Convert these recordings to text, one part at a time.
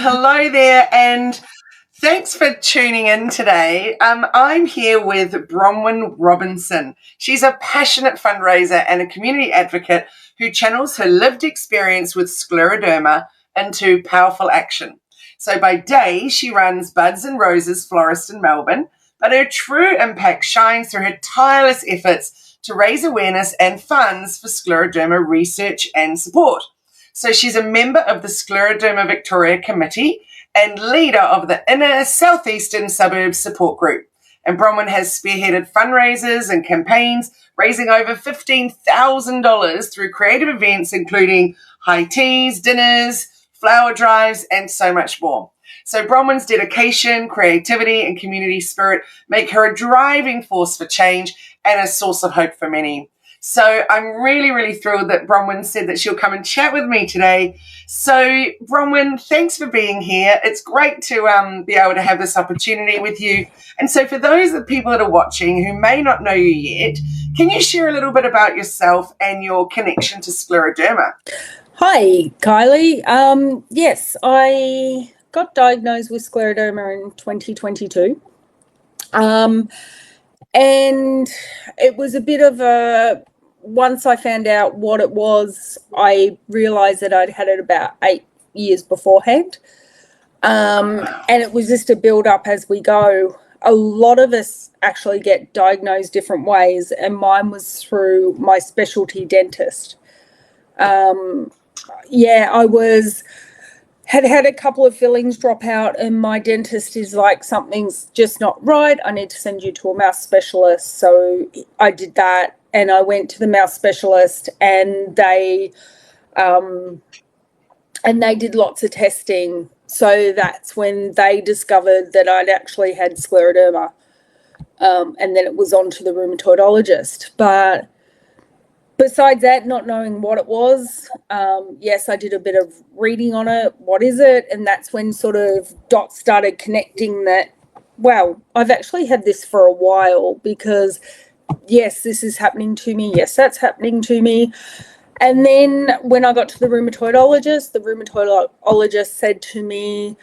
Hello there, and thanks for tuning in today. I'm here with Bronwyn Robinson. She's a passionate fundraiser and a community advocate who channels her lived experience with scleroderma into powerful action. So by day, she runs Buds and Roses Florist in Melbourne, but her true impact shines through her tireless efforts to raise awareness and funds for scleroderma research and support. So she's a member of the Scleroderma Victoria Committee and leader of the inner Southeastern Suburbs support group. And Bronwyn has spearheaded fundraisers and campaigns, raising over $15,000 through creative events including high teas, dinners, flower drives, and so much more. So Bronwyn's dedication, creativity, and community spirit make her a driving force for change and a source of hope for many. So I'm really, really thrilled that Bronwyn said that she'll come and chat with me today. So Bronwyn, thanks for being here. It's great to be able to have this opportunity with you. And so for those of the people that are watching who may not know you yet, can you share a little bit about yourself and your connection to scleroderma? Hi, Kylie. Yes, I got diagnosed with scleroderma in 2022. And it was a bit of once I found out what it was, I realised that I'd had it about 8 years beforehand. And it was just a build up as we go. A lot of us actually get diagnosed different ways, and mine was through my specialty dentist. I had a couple of fillings drop out, and my dentist is like, something's just not right. I need to send you to a mouth specialist. So I did that, and I went to the mouth specialist, and they did lots of testing. So that's when they discovered that I'd actually had scleroderma, and then it was on to the rheumatologist. But besides that, not knowing what it was, yes, I did a bit of reading on it. What is it? And that's when sort of dots started connecting that, wow, I've actually had this for a while, because yes, this is happening to me. Yes, that's happening to me. And then when I got to the rheumatologist said to me,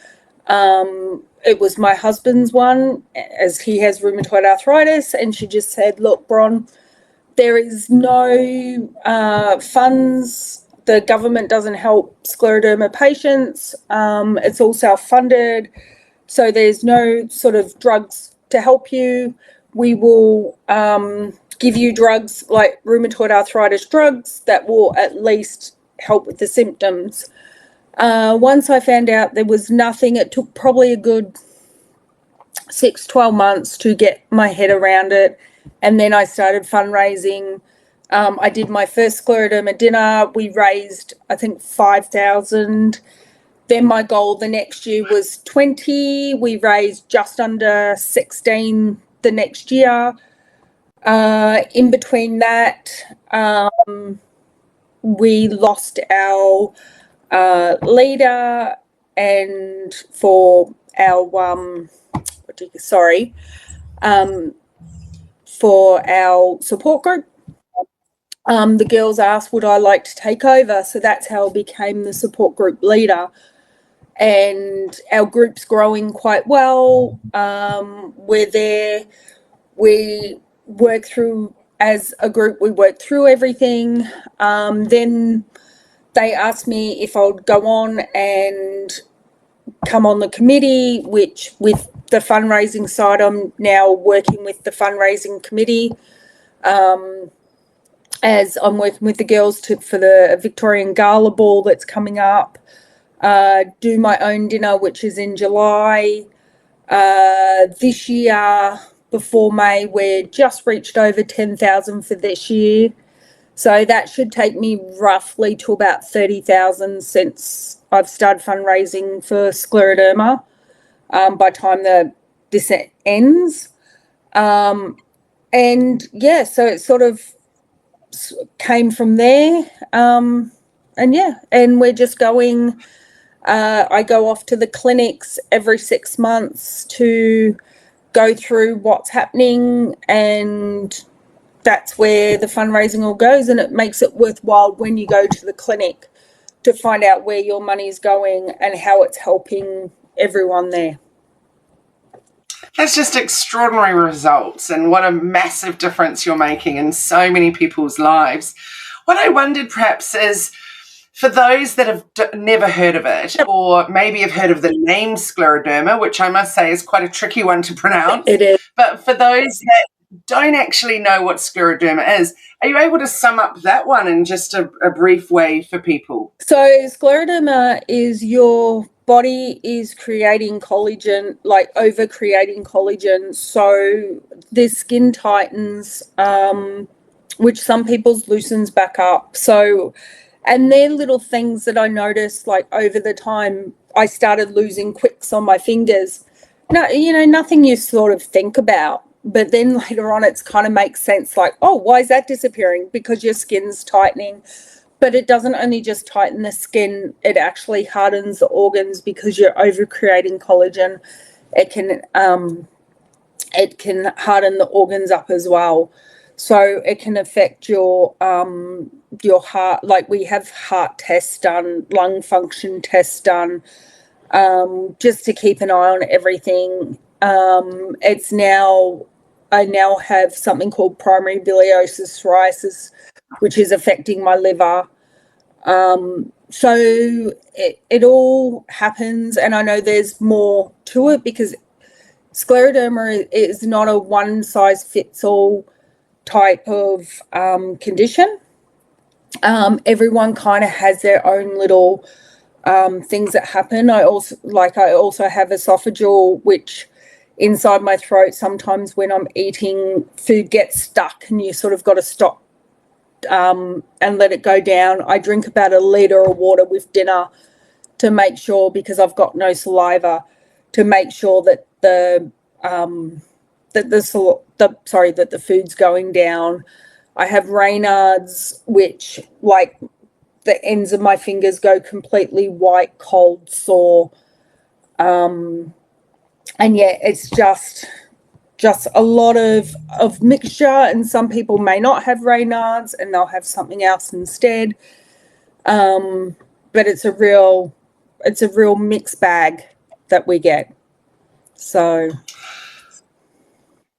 it was my husband's one, as he has rheumatoid arthritis. And she just said, look, Bron, there is no funds. The government doesn't help scleroderma patients. It's all self-funded. So there's no sort of drugs to help you. We will give you drugs like rheumatoid arthritis drugs that will at least help with the symptoms. Once I found out there was nothing, it took probably a good 6-12 months to get my head around it. And then I started fundraising. I did my first scleroderma dinner. We raised, I think, 5,000. Then my goal the next year was 20. We raised just under 16 the next year. In between that, we lost our leader, and for our for our support group, the girls asked, would I like to take over? So that's how I became the support group leader. And our group's growing quite well. We're there. We work through, as a group, we work through everything. Then they asked me if I would go on and come on the committee, which with the fundraising side, I'm now working with the fundraising committee, as I'm working with the girls for the Victorian Gala Ball that's coming up, do my own dinner, which is in July. This year, before May, we're just reached over 10,000 for this year. So that should take me roughly to about 30,000 since I've started fundraising for scleroderma, by the time this ends. And yeah, so it sort of came from there. And we're just going, I go off to the clinics every 6 months to go through what's happening, and that's where the fundraising all goes. And it makes it worthwhile when you go to the clinic to find out where your money is going and how it's helping everyone there. That's just extraordinary results, and what a massive difference you're making in so many people's lives. What I wondered perhaps is, for those that have never heard of it, or maybe have heard of the name scleroderma, which I must say is quite a tricky one to pronounce. It is. But for those that don't actually know what scleroderma is, are you able to sum up that one in just a brief way for people? So scleroderma is your body is creating collagen, like over creating collagen. So the skin tightens, which some people's loosens back up. So, and they're little things that I noticed, like over the time I started losing quicks on my fingers. No, nothing you sort of think about. But then later on, it's kind of makes sense, like, oh, why is that disappearing? Because your skin's tightening. But it doesn't only just tighten the skin, it actually hardens the organs because you're over creating collagen. It can harden the organs up as well. So it can affect your heart. Like, we have heart tests done, lung function tests done, just to keep an eye on everything. I now have something called primary biliary psoriasis, which is affecting my liver. So it all happens, and I know there's more to it because scleroderma is not a one-size-fits-all type of condition. Everyone kind of has their own little things that happen. I also have esophageal, which inside my throat, sometimes when I'm eating, food gets stuck and you sort of got to stop and let it go down. I drink about 1 litre of water with dinner to make sure, because I've got no saliva, to make sure that the food's going down. I have Raynaud's, which, like, the ends of my fingers go completely white, cold, sore. And yeah, it's just a lot of mixture, and some people may not have Raynaud's and they'll have something else instead. But it's a real mixed bag that we get. So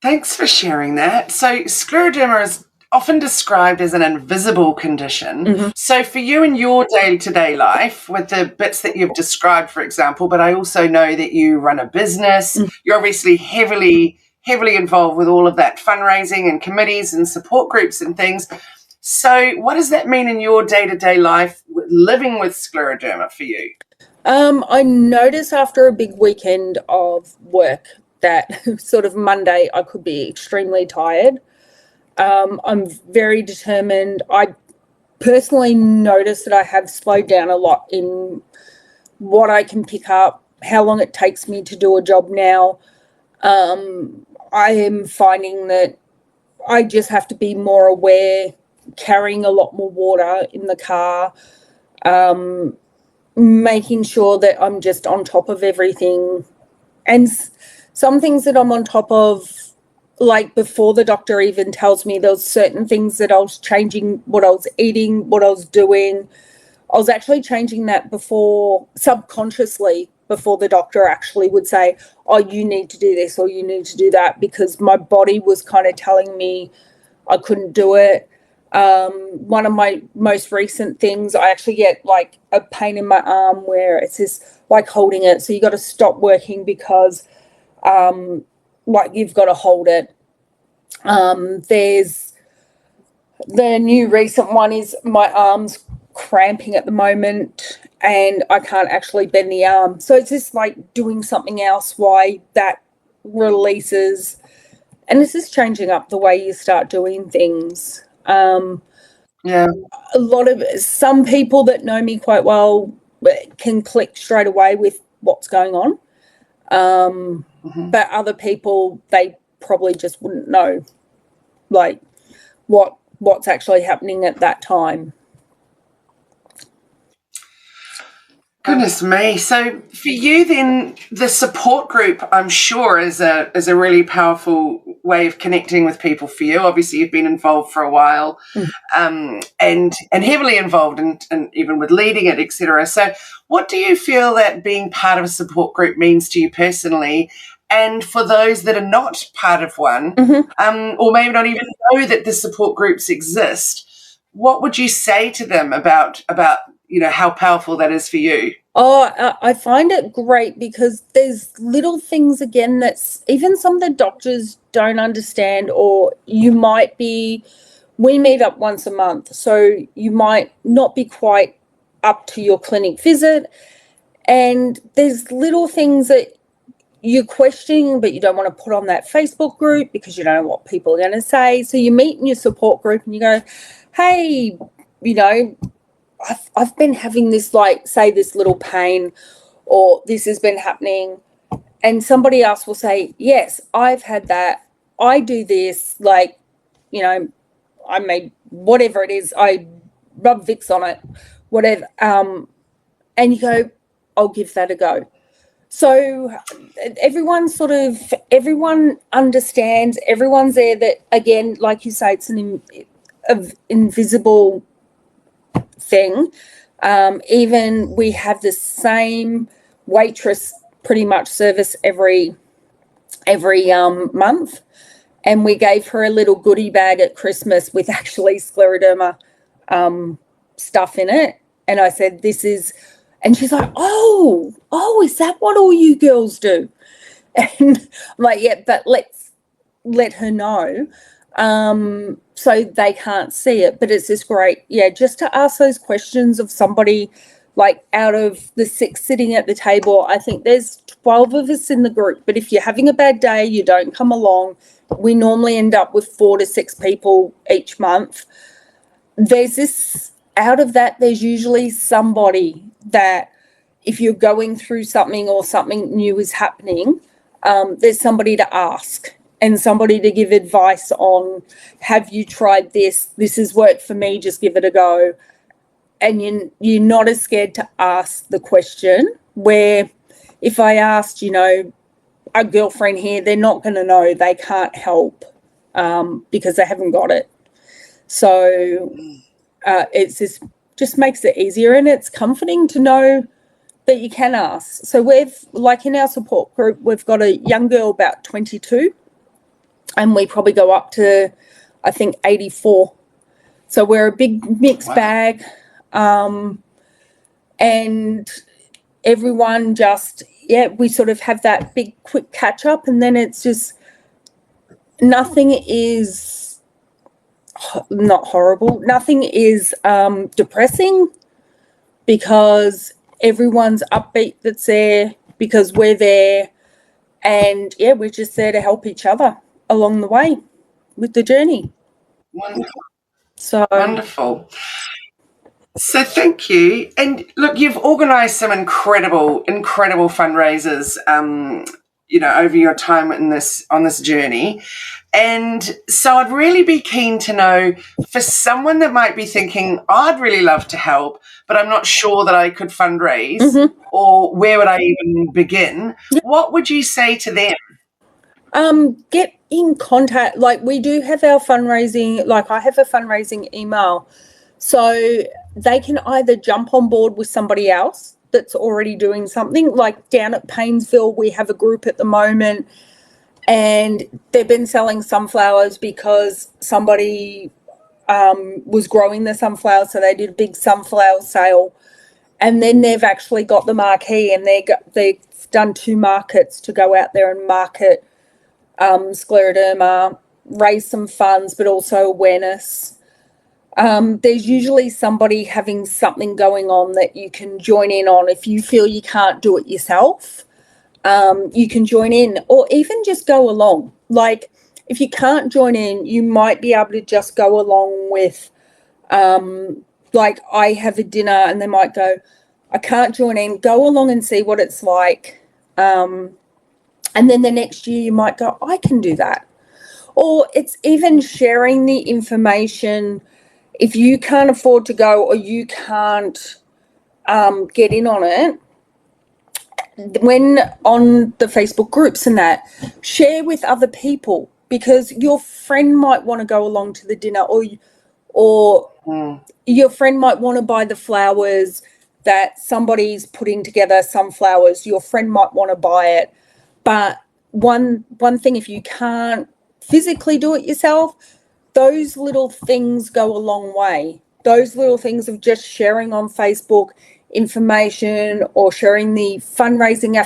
thanks for sharing that. So scleroderma is often described as an invisible condition. Mm-hmm. So for you in your day-to-day life, with the bits that you've described, for example, but I also know that you run a business, you're obviously heavily involved with all of that fundraising and committees and support groups and things. So what does that mean in your day-to-day life living with scleroderma for you? I notice after a big weekend of work that sort of Monday I could be extremely tired. I'm very determined. I personally notice that I have slowed down a lot in what I can pick up, how long it takes me to do a job now. I am finding that I just have to be more aware, carrying a lot more water in the car, making sure that I'm just on top of everything. And some things that I'm on top of, like before the doctor even tells me, there was certain things that I was changing, what I was eating, what I was doing. I was actually changing that subconsciously, before the doctor actually would say, oh, you need to do this or you need to do that, because my body was kind of telling me I couldn't do it. One of my most recent things, I actually get like a pain in my arm where it's this, like, holding it. So you got to stop working because like you've got to hold it. There's the new recent one is my arm's cramping at the moment and I can't actually bend the arm. So it's just like doing something else why that releases. And this is changing up the way you start doing things. Yeah. Some people that know me quite well can click straight away with what's going on. But other people, they probably just wouldn't know, like, what's actually happening at that time. Goodness me. So for you then, the support group, I'm sure, is a really powerful way of connecting with people for you. Obviously, you've been involved for a while, and heavily involved, and even with leading it, etc. So, what do you feel that being part of a support group means to you personally? And for those that are not part of one, or maybe not even know that the support groups exist, what would you say to them about how powerful that is for you? Oh, I find it great because there's little things, again, that's even some of the doctors don't understand, or we meet up once a month, so you might not be quite up to your clinic visit, and there's little things that you're questioning, but you don't want to put on that Facebook group because you don't know what people are going to say. So you meet in your support group and you go, hey, I've been having this, say, this little pain, or this has been happening. And somebody else will say, yes, I've had that. I do this, I made whatever it is, I rub Vicks on it, whatever. And you go, I'll give that a go. So everyone understands, everyone's there, that, again, like you say, it's an invisible thing. Even we have the same waitress pretty much service every month, and we gave her a little goodie bag at Christmas with actually scleroderma stuff in it, and I said, this is, and she's like, oh, is that what all you girls do? And I'm like, yeah, but let's let her know, so they can't see it. But it's just great, just to ask those questions of somebody. Like, out of the 6 sitting at the table, I think there's 12 of us in the group, but if you're having a bad day, you don't come along, we normally end up with 4 to 6 people each month. Out of that, there's usually somebody that, if you're going through something or something new is happening, there's somebody to ask and somebody to give advice on, have you tried this? This has worked for me, just give it a go. And you're not as scared to ask the question, where if I asked, a girlfriend here, they're not going to know, they can't help, because they haven't got it. So it's just makes it easier, and it's comforting to know that you can ask. So we've, in our support group, we've got a young girl about 22, and we probably go up to, I think, 84. So we're a big mixed bag. And everyone just, we sort of have that big quick catch up, and then it's just, nothing is not horrible. Nothing is depressing, because everyone's upbeat that's there, because we're there, and we're just there to help each other along the way with the journey. Wonderful. So wonderful. So thank you. And look, you've organised some incredible fundraisers, over your time on this journey. And so I'd really be keen to know, for someone that might be thinking, I'd really love to help, but I'm not sure that I could fundraise, or where would I even begin? What would you say to them? Get in contact. We do have our fundraising, I have a fundraising email, so they can either jump on board with somebody else that's already doing something. Like down at Paynesville, we have a group at the moment, and they've been selling sunflowers because somebody was growing the sunflowers, so they did a big sunflower sale, and then they've actually got the marquee, and they've done 2 markets to go out there and market scleroderma, raise some funds, but also awareness. There's usually somebody having something going on that you can join in on. If you feel you can't do it yourself, you can join in, or even just go along. If you can't join in, you might be able to just go along with, I have a dinner, and they might go, I can't join in, go along and see what it's like. And then the next year you might go, I can do that. Or it's even sharing the information. If you can't afford to go, or you can't get in on it, when on the Facebook groups and that, share with other people. because your friend might want to go along to the dinner, or your friend might want to buy the flowers that somebody's putting together, some flowers. Your friend might want to buy it. But one thing, if you can't physically do it yourself, those little things go a long way. Those little things of just sharing on Facebook information, or sharing the fundraising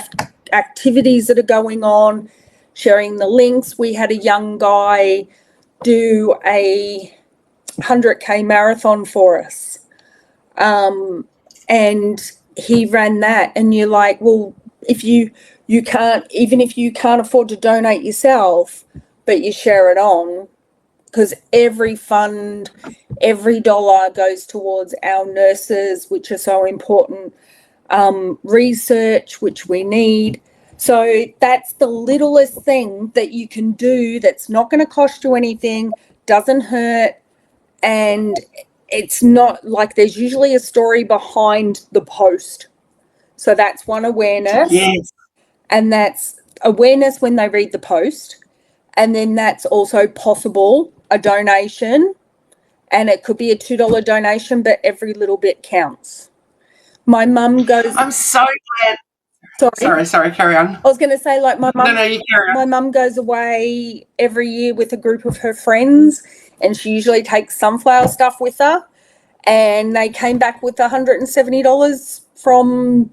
activities that are going on, sharing the links. We had a young guy do a 100K marathon for us, and he ran that, and you're like, well, if you can't, even if you can't afford to donate yourself, but you share it on, because every fund, every dollar goes towards our nurses, which are so important, research, which we need. So that's the littlest thing that you can do that's not going to cost you anything, doesn't hurt, and it's not like, there's usually a story behind the post. So that's one, awareness. Yes. And that's awareness when they read the post. And then that's also possible a donation, and it could be a $2 donation, but every little bit counts. My mum goes... I'm so glad. Sorry, carry on. I was going to say, like, my mum... No, you carry on. My mum goes away every year with a group of her friends, and she usually takes sunflower stuff with her, and they came back with $170 from,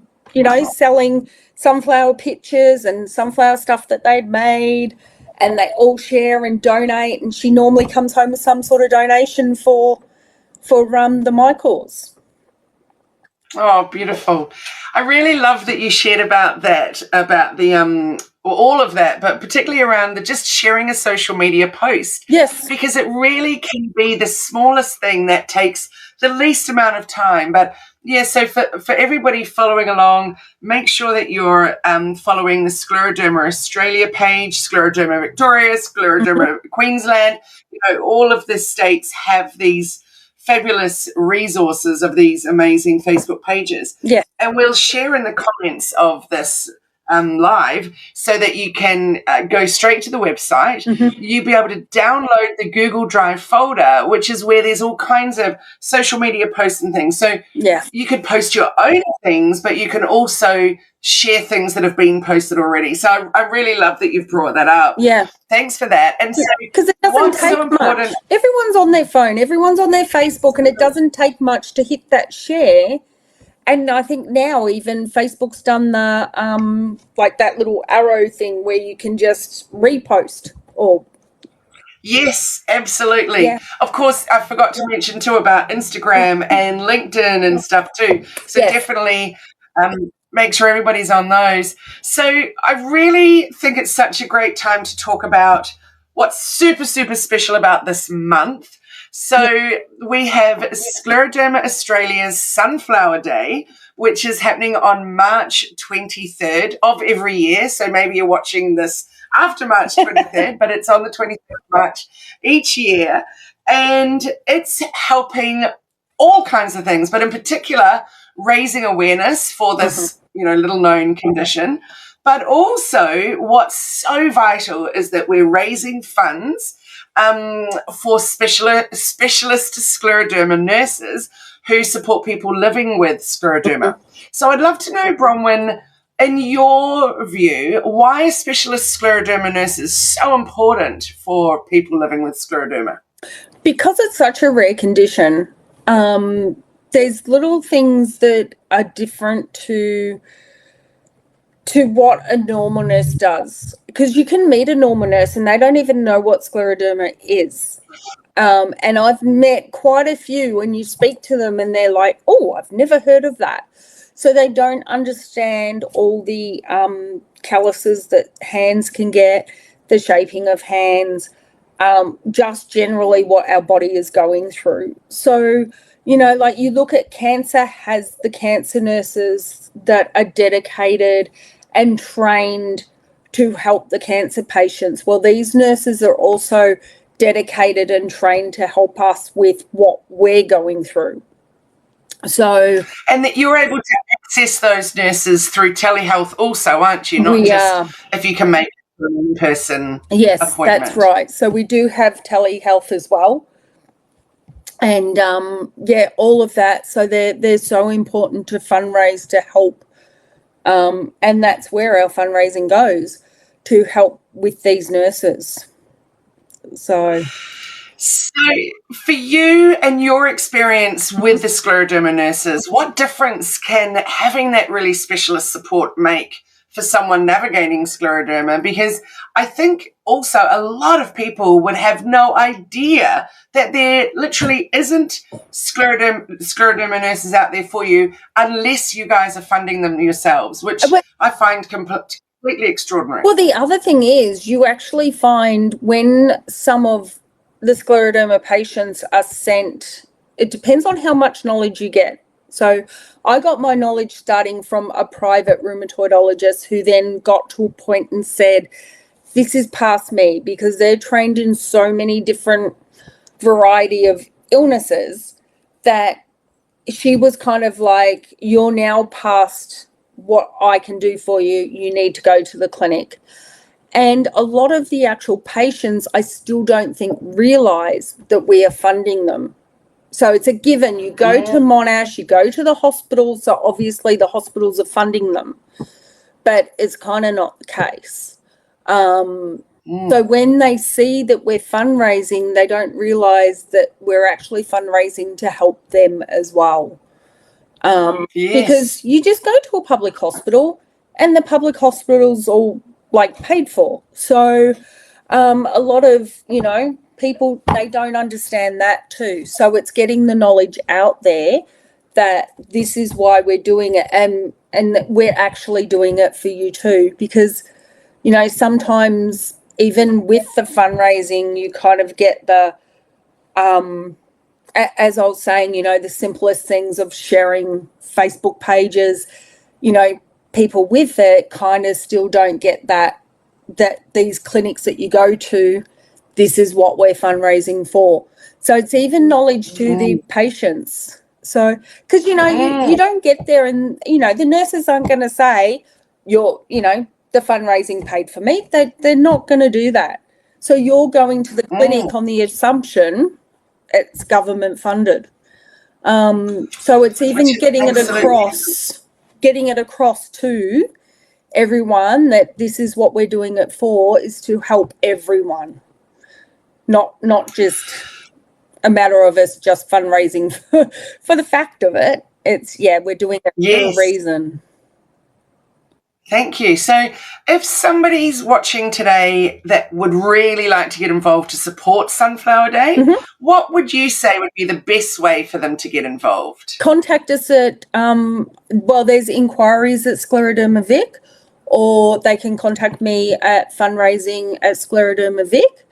selling sunflower pictures and sunflower stuff that they'd made, and they all share and donate, and she normally comes home with some sort of donation for the Michaels. Oh, beautiful. I really love that you shared about that, about the all of that, but particularly around the just sharing a social media post. Yes. Because it really can be the smallest thing that takes the least amount of time. But yeah, so for everybody following along, make sure that you're following the Scleroderma Australia page, Scleroderma Victoria, Scleroderma Queensland. All of the states have these fabulous resources of these amazing Facebook pages. Yeah. And we'll share in the comments of this live, so that you can go straight to the website. You'll be able to download the Google Drive folder, which is where there's all kinds of social media posts and things. So you could post your own things, but you can also share things that have been posted already. So I really love that you've brought that up. Yeah. Thanks for that. And so, because it doesn't take much. Everyone's on their phone, everyone's on their Facebook, and it doesn't take much to hit that share. And I think now even Facebook's done the like that little arrow thing where you can just repost or... Yes, absolutely. Yeah. Of course, I forgot to mention too about Instagram and LinkedIn and stuff too. So definitely make sure everybody's on those. So I really think it's such a great time to talk about what's super, super special about this month. So we have Scleroderma Australia's Sunflower Day, which is happening on March 23rd of every year. So maybe you're watching this after March 23rd, but it's on the 23rd of March each year. And it's helping all kinds of things, but in particular, raising awareness for this, little known condition. But also what's so vital is that we're raising funds for specialist scleroderma nurses who support people living with scleroderma. So I'd love to know, Bronwyn, in your view, why are specialist scleroderma nurses so important for people living with scleroderma? Because it's such a rare condition. There's little things that are different to what a normal nurse does, because you can meet a normal nurse and they don't even know what scleroderma is. And I've met quite a few, and you speak to them and they're like, oh, I've never heard of that. So they don't understand all the calluses that hands can get, the shaping of hands, just generally what our body is going through. So, like you look at cancer, has the cancer nurses that are dedicated and trained to help the cancer patients. Well, these nurses are also dedicated and trained to help us with what we're going through. So, and that you're able to access those nurses through telehealth also, aren't you? Not just if you can make it an in-person Yes, appointment. that's right. So we do have telehealth as well. And all of that. So they're so important to fundraise to help. And that's where our fundraising goes, to help with these nurses. So for you and your experience with the scleroderma nurses, what difference can having that really specialist support make for someone navigating scleroderma? Because I think also a lot of people would have no idea that there literally isn't scleroderma nurses out there for you unless you guys are funding them yourselves, which I find completely extraordinary. Well, the other thing is, you actually find when some of the scleroderma patients are sent, it depends on how much knowledge you get. So I got my knowledge starting from a private rheumatologist who then got to a point and said, this is past me, because they're trained in so many different variety of illnesses, that she was kind of like, you're now past what I can do for you. You need to go to the clinic. And a lot of the actual patients, I still don't think realise that we are funding them. So it's a given. You go to Monash, you go to the hospitals, so obviously the hospitals are funding them, but it's kind of not the case. So when they see that we're fundraising, they don't realise that we're actually fundraising to help them as well. Because you just go to a public hospital and the public hospital's all paid for. So a lot of, people, they don't understand that too. So it's getting the knowledge out there that this is why we're doing it, and that we're actually doing it for you too. Because, sometimes even with the fundraising, you kind of get the, as I was saying, the simplest things of sharing Facebook pages, people with it kind of still don't get that these clinics that you go to, this is what we're fundraising for. So it's even knowledge to the patients. So, because, you don't get there and, the nurses aren't going to say, the fundraising paid for me. They're not going to do that. So you're going to the clinic on the assumption it's government funded. So it's even getting it across to everyone that this is what we're doing it for, is to help everyone, not just a matter of us just fundraising for the fact of it. It's we're doing it for a reason. Thank you. So if somebody's watching today that would really like to get involved to support Sunflower Day, what would you say would be the best way for them to get involved? Contact us at, there's inquiries at Scleroderma Vic, or they can contact me at fundraising at Scleroderma Vic.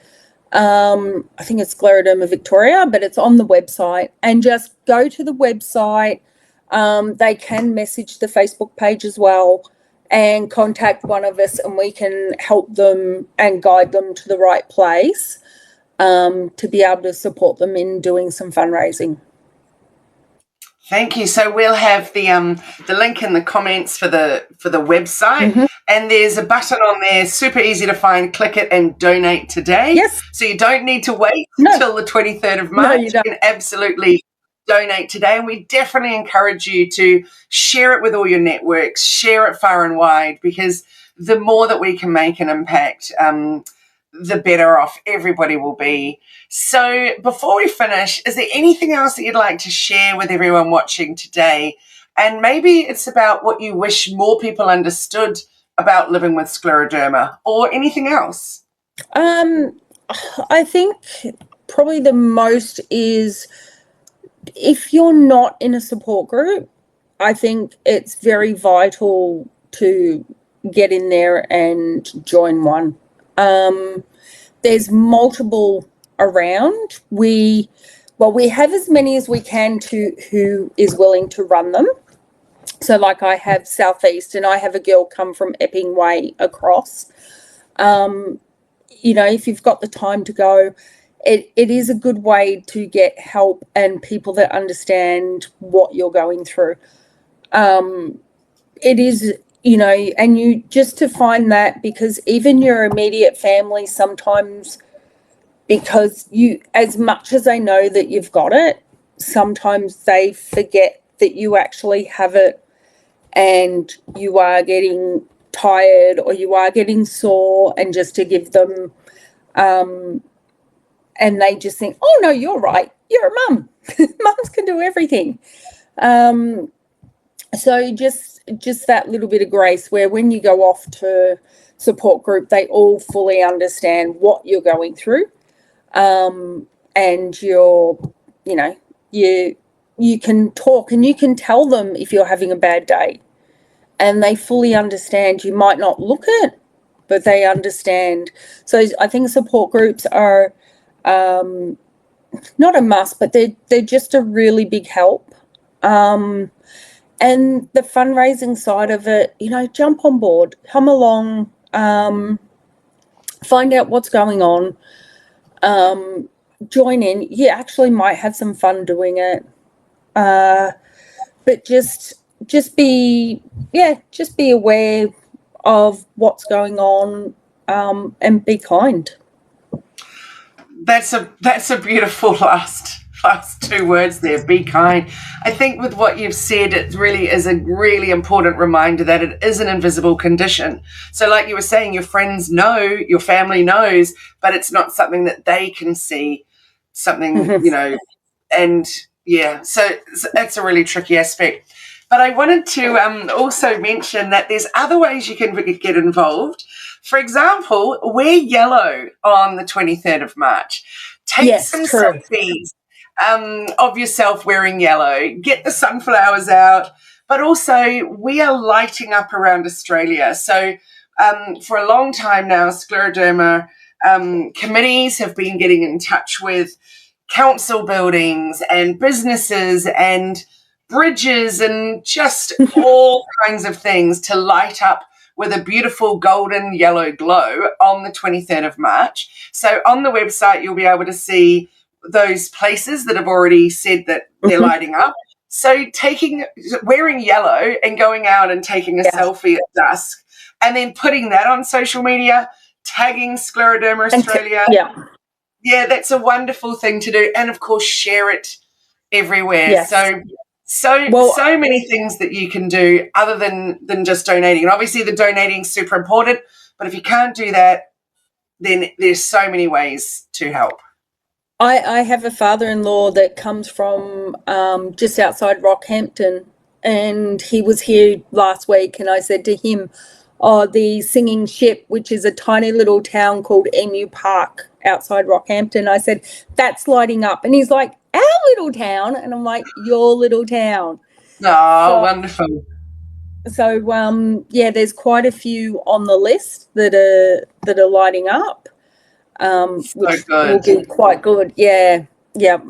I think it's Scleroderma Victoria, but it's on the website. And just go to the website. They can message the Facebook page as well, and contact one of us, and we can help them and guide them to the right place to be able to support them in doing some fundraising. Thank you. So we'll have the link in the comments for the website, and there's a button on there, super easy to find. Click it and donate today. Yes. So you don't need to wait until the 23rd of March. No, you don't. You can absolutely donate today, and we definitely encourage you to share it with all your networks, share it far and wide, because the more that we can make an impact, the better off everybody will be. So before we finish, is there anything else that you'd like to share with everyone watching today? And maybe it's about what you wish more people understood about living with scleroderma, or anything else. I think probably the most is, if you're not in a support group, I think it's very vital to get in there and join one. There's multiple around. We have as many as we can who is willing to run them. So like I have Southeastern, I have a girl come from Epping Way across. If you've got the time to go, it is a good way to get help and people that understand what you're going through. It is you know, and you just to find that, because even your immediate family sometimes, because you, as much as they know that you've got it, sometimes they forget that you actually have it, and you are getting tired or you are getting sore, and just to give them, and they just think, oh no, you're right, you're a mum. Mums can do everything. So just that little bit of grace, where when you go off to support group, they all fully understand what you're going through, and you're, you know, you can talk and you can tell them if you're having a bad day, and they fully understand. You might not look it, but they understand. So I think support groups are not a must, but they're just a really big help. And the fundraising side of it, you know, jump on board, come along, find out what's going on, join in. You actually might have some fun doing it, but just be aware of what's going on, and be kind. That's a beautiful last two words there. Be kind. I think with what you've said, it really is a really important reminder that it is an invisible condition. So like you were saying, your friends know, your family knows, but it's not something that they can see, something, you know, and yeah, so that's a really tricky aspect. But I wanted to also mention that there's other ways you can get involved. For example, wear yellow on the 23rd of March. Take some selfies of yourself wearing yellow. Get the sunflowers out. But also, we are lighting up around Australia. So for a long time now, Scleroderma committees have been getting in touch with council buildings and businesses and bridges and just all kinds of things to light up with a beautiful golden yellow glow on the 23rd of March. So on the website, you'll be able to see those places that have already said that they're lighting up. So wearing yellow and going out and taking a selfie at dusk, and then putting that on social media, tagging Scleroderma Australia. Yeah, that's a wonderful thing to do. And of course, share it everywhere. Yes. So many things that you can do other than just donating. And obviously the donating is super important, but if you can't do that, then there's so many ways to help. I have a father-in-law that comes from just outside Rockhampton, and he was here last week, and I said to him, the Singing Ship, which is a tiny little town called Emu Park outside Rockhampton, I said, that's lighting up. And he's like, our little town? And I'm like, your little town. Oh, wonderful. So, there's quite a few on the list that are lighting up, which will be quite good. Yeah.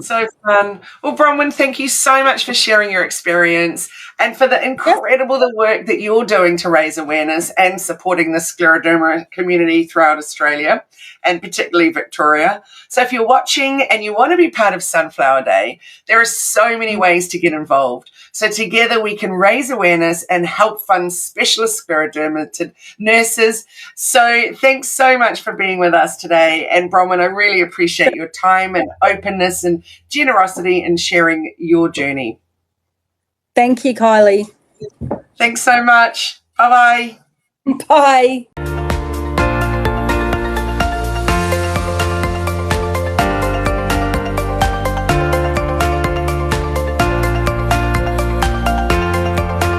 So fun. Well, Bronwyn, thank you so much for sharing your experience and for the incredible work that you're doing to raise awareness and supporting the Scleroderma community throughout Australia and particularly Victoria. So if you're watching and you want to be part of Sunflower Day, there are so many ways to get involved. So together we can raise awareness and help fund specialist scleroderma nurses. So thanks so much for being with us today. And Bronwyn, I really appreciate your time and openness and generosity in sharing your journey. Thank you, Kylie. Thanks so much. Bye-bye. Bye.